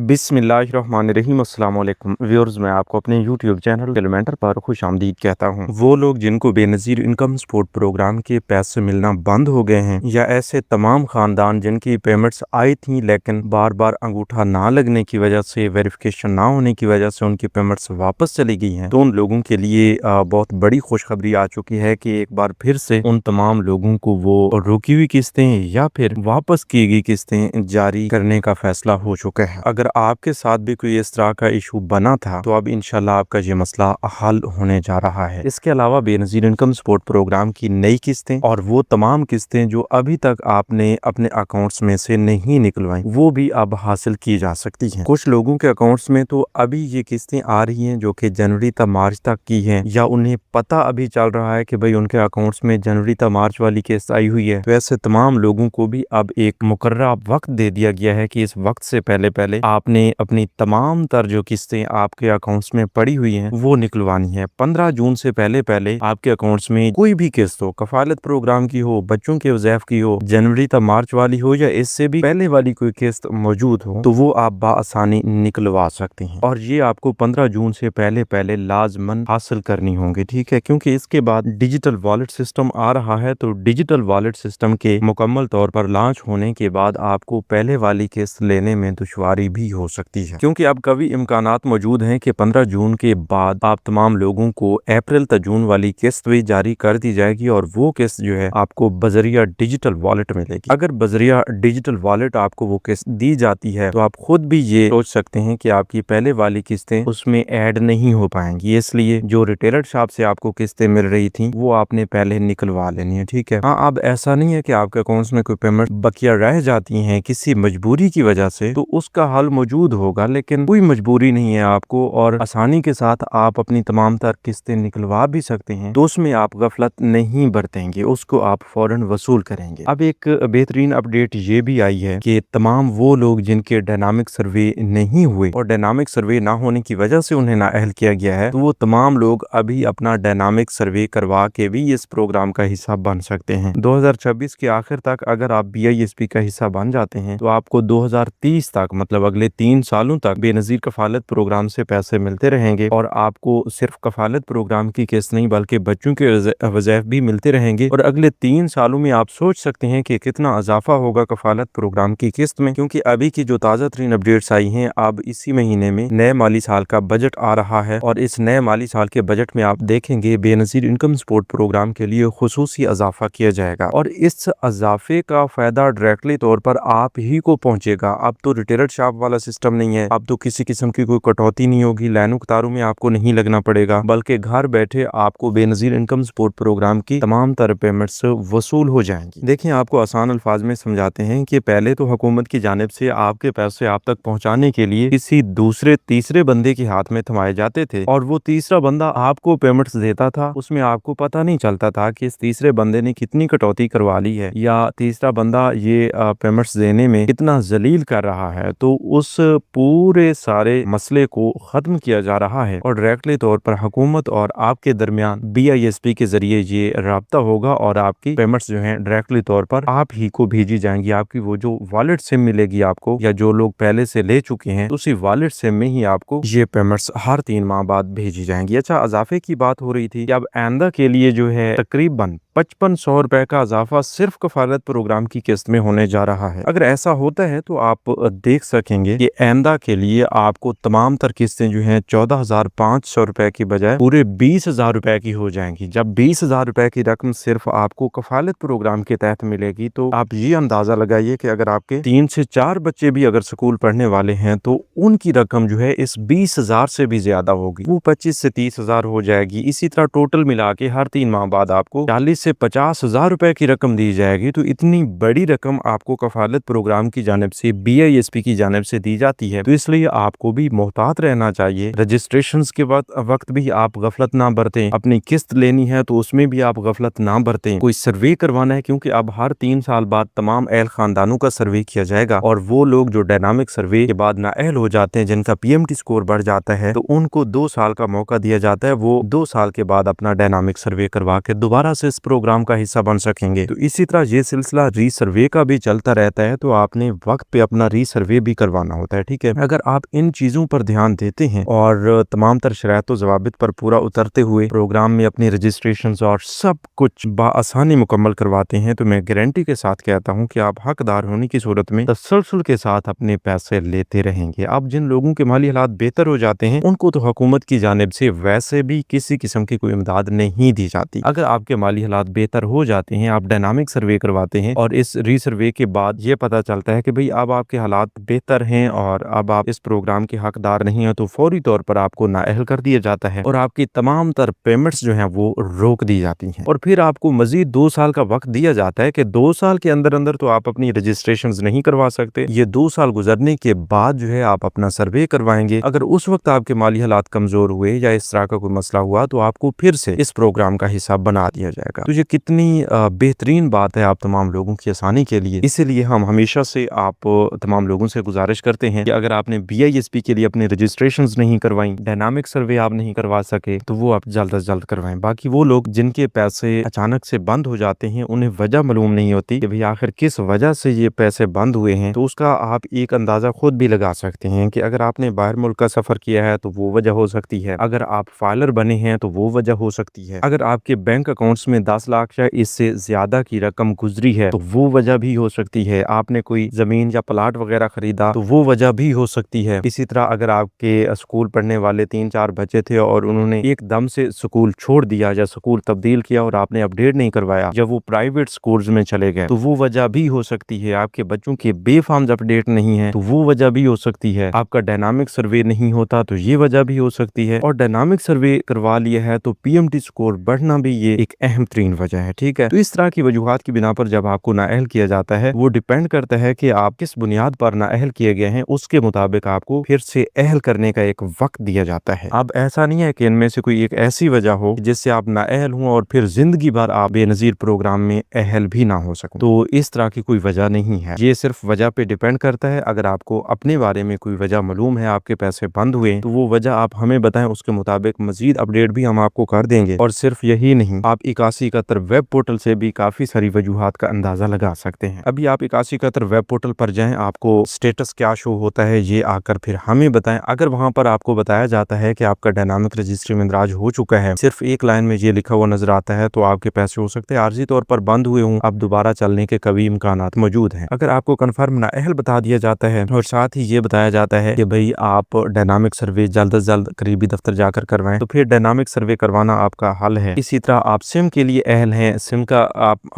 बिस्मिल्लाहिर्रहमानिर्रहीम। अस्सलाम वालेकुम व्यूअर्स, मैं आपको अपने यूट्यूब चैनल एलिमेंटर पर खुश आमदीद कहता हूँ। वो लोग जिनको बेनज़ीर इनकम सपोर्ट प्रोग्राम के पैसे मिलना बंद हो गए हैं, या ऐसे तमाम खानदान जिनकी पेमेंट्स आई थी लेकिन बार बार अंगूठा ना लगने की वजह से, वेरिफिकेशन ना होने की वजह से उनकी पेमेंट्स वापस चली गई हैं, तो उन लोगों के लिए बहुत बड़ी खुशखबरी आ चुकी है कि एक बार फिर से उन तमाम लोगों को वो रुकी हुई किस्तें या फिर वापस की गई किस्तें जारी करने का फैसला हो चुका है। अगर आपके साथ भी कोई इस तरह का इशू बना था तो अब इंशाल्लाह आपका ये मसला हल होने जा रहा है। इसके अलावा बेनज़ीर इनकम सपोर्ट प्रोग्राम की नई किस्तें और वो तमाम किस्तें जो अभी तक आपने अपने अकाउंट्स में से नहीं निकलवाई, वो भी अब हासिल की जा सकती हैं। कुछ लोगों के अकाउंट्स में तो अभी ये किस्तें आ रही हैं जो कि जनवरी तक मार्च तक की हैं, या उन्हें पता अभी चल रहा है कि भाई उनके अकाउंट्स में जनवरी तक मार्च वाली किस्त आई हुई है। तो ऐसे तमाम लोगों को भी अब एक मुकर्ररा वक्त दे दिया गया है कि इस वक्त से पहले पहले आपने अपनी तमाम तर जो किस्तें आपके अकाउंट्स में पड़ी हुई हैं वो निकलवानी है। 15 जून से पहले पहले आपके अकाउंट्स में कोई भी किस्त हो, कफालत प्रोग्राम की हो, बच्चों के वज़ैफ की हो, जनवरी तक मार्च वाली हो, या इससे भी पहले वाली कोई किस्त मौजूद हो, तो वो आप बाआसानी निकलवा सकते हैं। और ये आपको 15 जून से पहले पहले लाजमन हासिल करनी होंगी, ठीक है, क्योंकि इसके बाद डिजिटल वॉलेट सिस्टम आ रहा है। तो डिजिटल वॉलेट सिस्टम के मुकम्मल तौर पर लॉन्च होने के बाद आपको पहले वाली किस्त लेने में दुश्वारी भी हो सकती है, क्योंकि अब कभी इम्कानात मौजूद हैं कि 15 जून के बाद आप तमाम लोगों को अप्रैल तक जून वाली किस्त भी जारी कर दी जाएगी, और वो किस्त जो है आपको बजरिया डिजिटल वॉलेट मिलेगी। अगर बजरिया डिजिटल वॉलेट आपको वो किस्त दी जाती है तो आप खुद भी ये सोच सकते हैं कि आपकी पहले वाली किस्तें उसमें ऐड नहीं हो पाएंगी, इसलिए जो रिटेलर शॉप से आपको किस्तें मिल रही थी वो आपने पहले निकलवा लेनी है, ठीक है। हाँ, अब ऐसा नहीं है कि आपके अकाउंट्स में कोई पेमेंट बकिया रह जाती हैं किसी मजबूरी की वजह से, तो उसका हल मौजूद होगा, लेकिन कोई मजबूरी नहीं है आपको और आसानी के साथ आप अपनी तमाम तर किस्तें निकलवा भी सकते हैं। तो उसमें आप गफलत नहीं बरतेंगे, उसको आप फौरन वसूल करेंगे। अब एक बेहतरीन अपडेट ये भी आई है कि तमाम वो लोग जिनके डायनामिक सर्वे नहीं हुए और डायनामिक सर्वे ना होने की वजह से उन्हें नाअहल किया गया है, तो वो तमाम लोग अभी अपना डायनामिक सर्वे करवा के भी इस प्रोग्राम का हिस्सा बन सकते हैं। 2026 के आखिर तक अगर आप BISP का हिस्सा बन जाते हैं तो आपको 2030 तक, मतलब अगले 3 सालों तक बेनज़ीर कफालत प्रोग्राम से पैसे मिलते रहेंगे, और आपको सिर्फ कफालत प्रोग्राम की किस्त नहीं बल्कि बच्चों के वज़ैफ भी मिलते रहेंगे। और अगले 3 सालों में आप सोच सकते हैं कि कितना इजाफा होगा कफालत प्रोग्राम की किस्त में, क्योंकि अभी की जो ताज़ा तरीन अपडेट्स आई हैं, अब इसी महीने में नए माली साल का बजट आ रहा है, और इस नए माली साल के बजट में आप देखेंगे बेनज़ीर इनकम सपोर्ट प्रोग्राम के लिए खुसूसी इजाफा किया जाएगा, और इस इजाफे का फायदा डायरेक्टली तौर पर आप ही को पहुंचेगा। अब तो रिटेलर शॉप वाला सिस्टम नहीं है, अब तो किसी किस्म की कोई कटौती नहीं होगी, लाइनों कतारों में आपको नहीं लगना पड़ेगा, बल्कि घर बैठे आपको बेनज़ीर इनकम सपोर्ट प्रोग्राम की तमाम तरह पेमेंट्स वसूल हो जाएंगी। देखिए, आपको आसान अल्फाज में समझाते हैं कि पहले तो हुकूमत की जानिब से आपके पैसे आप तक पहुंचाने के लिए किसी दूसरे तीसरे बंदे के हाथ में थमाए जाते थे, और वो तीसरा बंदा आपको पेमेंट्स देता था। उसमें आपको पता नहीं चलता था कि इस तीसरे बंदे ने कितनी कटौती करवा ली है, या तीसरा बंदा ये पेमेंट्स देने में कितना जलील कर रहा है। तो उस पूरे सारे मसले को खत्म किया जा रहा है, और डायरेक्टली तौर पर हुकूमत और आपके दरमियान BISP के जरिए ये राब्ता होगा, और आपकी पेमेंट्स जो हैं डायरेक्टली तौर पर आप ही को भेजी जाएंगी। आपकी वो जो वॉलेट सिम मिलेगी आपको, या जो लोग पहले से ले चुके हैं, उसी वॉलेट सिम में ही आपको ये पेमेंट्स हर 3 माह बाद भेजी जाएंगी। अच्छा, इजाफे की बात हो रही थी कि अब आइंदा के लिए जो है तकरीबन 5500 रुपए का इजाफा सिर्फ कफालत प्रोग्राम की किस्त में होने जा रहा है। अगर ऐसा होता है तो आप देख सकेंगे कि आइंदा के लिए आपको तमाम तर किस्तें जो हैं 14,500 रुपए की बजाय पूरे 20,000 रुपए की हो जाएंगी। जब 20,000 रुपए की रकम सिर्फ आपको कफालत प्रोग्राम के तहत मिलेगी, तो आप ये अंदाजा लगाइए कि अगर आपके 3 से 4 बच्चे भी अगर स्कूल पढ़ने वाले हैं तो उनकी रकम जो है इस 20,000 से भी ज्यादा होगी, वो 25 से 30,000 हो जाएगी। इसी तरह टोटल मिला के हर 3 माह बाद आपको 40 से 50,000 रुपए की रकम दी जाएगी। तो इतनी बड़ी रकम आपको कफालत प्रोग्राम की जानिब से, BISP की जानिब से दी जाती है, तो इसलिए आपको भी मोहतात रहना चाहिए। रजिस्ट्रेशंस के वक्त भी आप गफलत ना बरतें, अपनी किस्त लेनी है तो उसमें भी आप गफलत ना बरतें। कोई सर्वे करवाना है, क्योंकि अब हर 3 साल बाद तमाम अहल खानदानों का सर्वे किया जाएगा, और वो लोग जो डायनामिक सर्वे के बाद नाअहल हो जाते हैं, जिनका PMT स्कोर बढ़ जाता है, तो उनको 2 साल का मौका दिया जाता है। वो 2 साल के बाद अपना डायनामिक सर्वे करवा के दोबारा से इस प्रोग्राम का हिस्सा बन सकेंगे। तो इसी तरह ये सिलसिला रीसर्वे का भी चलता रहता है, तो आपने वक्त पे अपना रीसर्वे भी करवाना होता है, ठीक है। अगर आप इन चीजों पर ध्यान देते हैं और तमाम तर शराइत व ज़वाबित पर पूरा उतरते हुए प्रोग्राम में अपनी रजिस्ट्रेशन और सब कुछ बआसानी मुकम्मल करवाते हैं, तो मैं गारंटी के साथ कहता हूँ कि आप हकदार होने की सूरत में तसलसल के साथ अपने पैसे लेते रहेंगे। अब जिन लोगों के माली हालात बेहतर हो जाते हैं, उनको तो हुकूमत की जानिब से वैसे भी किसी किस्म की कोई इमदाद नहीं दी जाती। अगर आपके माली हालात बेहतर हो जाते हैं, आप डायनामिक सर्वे करवाते हैं और इस रीसर्वे के बाद ये पता चलता है कि भाई अब आपके हालात बेहतर हैं और अब आप इस प्रोग्राम के हकदार नहीं हैं, तो फौरी तौर पर आपको नाअहल कर दिया जाता है और आपकी तमाम तर पेमेंट्स जो हैं वो रोक दी जाती हैं। और फिर आपको मजीद 2 साल का वक्त दिया जाता है कि 2 साल के अंदर अंदर तो आप अपनी रजिस्ट्रेशंस नहीं करवा सकते। ये 2 साल गुजरने के बाद जो है आप अपना सर्वे करवाएंगे। अगर उस वक्त आपके माली हालात कमजोर हुए या इस तरह का कोई मसला हुआ, तो आपको फिर से इस प्रोग्राम का हिस्सा बना दिया जाएगा। तो ये कितनी बेहतरीन बात है आप तमाम लोगों की आसानी के लिए। इसीलिए हम हमेशा से आप तमाम लोगों से गुजारिश करते हैं कि अगर आपने BISP के लिए अपनी रजिस्ट्रेशंस नहीं करवाई, डायनामिक सर्वे आप नहीं करवा सके, तो वो आप जल्द से जल्द करवाएं। बाकी वो लोग जिनके पैसे अचानक से बंद हो जाते हैं, उन्हें वजह मालूम नहीं होती कि भाई आखिर किस वजह से ये पैसे बंद हुए हैं, तो उसका आप एक अंदाजा खुद भी लगा सकते हैं कि अगर आपने बाहर मुल्क का सफर किया है तो वो वजह हो सकती है, अगर आप फाइलर बने हैं तो वो वजह हो सकती है, अगर आपके बैंक अकाउंट्स में 10 लाख या इससे ज्यादा की रकम गुजरी है तो वो वजह भी हो सकती है, आपने कोई जमीन या प्लाट वगैरह खरीदा तो वो वजह भी हो सकती है। इसी तरह अगर आपके स्कूल पढ़ने वाले 3-4 बच्चे थे और उन्होंने एकदम से स्कूल छोड़ दिया या स्कूल तब्दील किया और आपने अपडेट नहीं करवाया, जब वो प्राइवेट स्कूल्स में चले गए, तो वो वजह भी हो सकती है। आपके बच्चों के बेफार्म्स अपडेट नहीं है, तो वो वजह भी हो सकती है। आपका डायनामिक सर्वे नहीं होता तो ये वजह भी हो सकती है। और डायनामिक सर्वे करवा लिया है तो PMT स्कोर बढ़ना भी ये एक अहम तरीन वजह है, ठीक है। तो इस तरह की वजूहात की बिना पर जब आपको नाअहल किया जाता है, वो डिपेंड करता है कि आप किस बुनियाद पर नाअहल किए गए हैं, उसके मुताबिक आपको फिर से अहल करने का एक वक्त दिया जाता है। अब ऐसा नहीं है कि इनमें से कोई एक ऐसी वजह हो जिससे आप नाअहल हों और फिर जिंदगी भर आप बेनजीर प्रोग्राम में अहल भी ना हो सको। तो इस तरह की कोई वजह नहीं है, ये सिर्फ वजह पे डिपेंड करता है। अगर आपको अपने बारे में कोई वजह मालूम है, आपके पैसे बंद हुए, तो वो वजह आप हमें बताएं, उसके मुताबिक मजीद अपडेट भी हम आपको कर देंगे। और सिर्फ यही नहीं, आप 8171 वेब पोर्टल से भी काफी सारी वजूहात का अंदाजा लगा सकते हैं। अभी आप 8171 वेब पोर्टल पर जाएं, आपको स्टेटस क्या शो होता है ये आकर फिर हमें बताएं। अगर वहां पर आपको बताया जाता है कि आपका डायनामिक रजिस्ट्री में इंदराज हो चुका है, सिर्फ एक लाइन में ये लिखा हुआ नजर आता है, तो आपके पैसे हो सकते हैं आर्जी तौर पर बंद हुए हों, अब दोबारा चलने के कभी इम्कानात मौजूद हैं। अगर आपको कन्फर्म नाअहल बता दिया जाता है और साथ ही ये बताया जाता है कि भाई आप डायनामिक सर्वे जल्द से जल्द करीबी दफ्तर जाकर करवाएं, तो फिर डायनामिक सर्वे करवाना आपका हल है। इसी तरह आप सिम के लिए अहल हैं, सिम का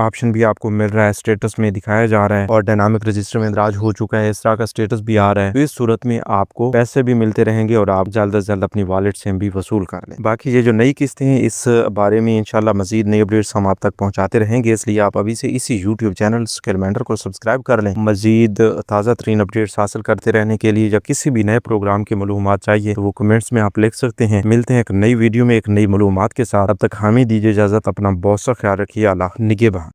ऑप्शन भी आपको मिल रहा है, स्टेटस में दिखाया जा रहा है, और डायनामिक रजिस्टर में इंदराज हो चुका है, इस तरह का स्टेटस भी आ रहा है। तो इस सूरत में आपको पैसे भी मिलते रहेंगे और आप जल्द से जल्द अपनी वॉलेट से भी वसूल कर लें। बाकी ये जो नई किस्तें हैं, इस बारे में इंशाल्लाह मजीद नई अपडेट्स हम आप तक पहुंचाते रहेंगे, इसलिए आप अभी से इसी यूट्यूब चैनल कैलेंडर को सब्सक्राइब कर लें। मजीद ताज़ा तरीन अपडेट्स हासिल करते रहने के लिए या किसी भी नए प्रोग्राम की मालूमात चाहिए तो वो कमेंट्स में आप लिख सकते हैं। मिलते हैं एक नई वीडियो में एक नई मालूमात के साथ, तब तक हमें दीजिए इजाजत। अपना बहुत सा ख्याल रखिए। अल्लाह निगहबान।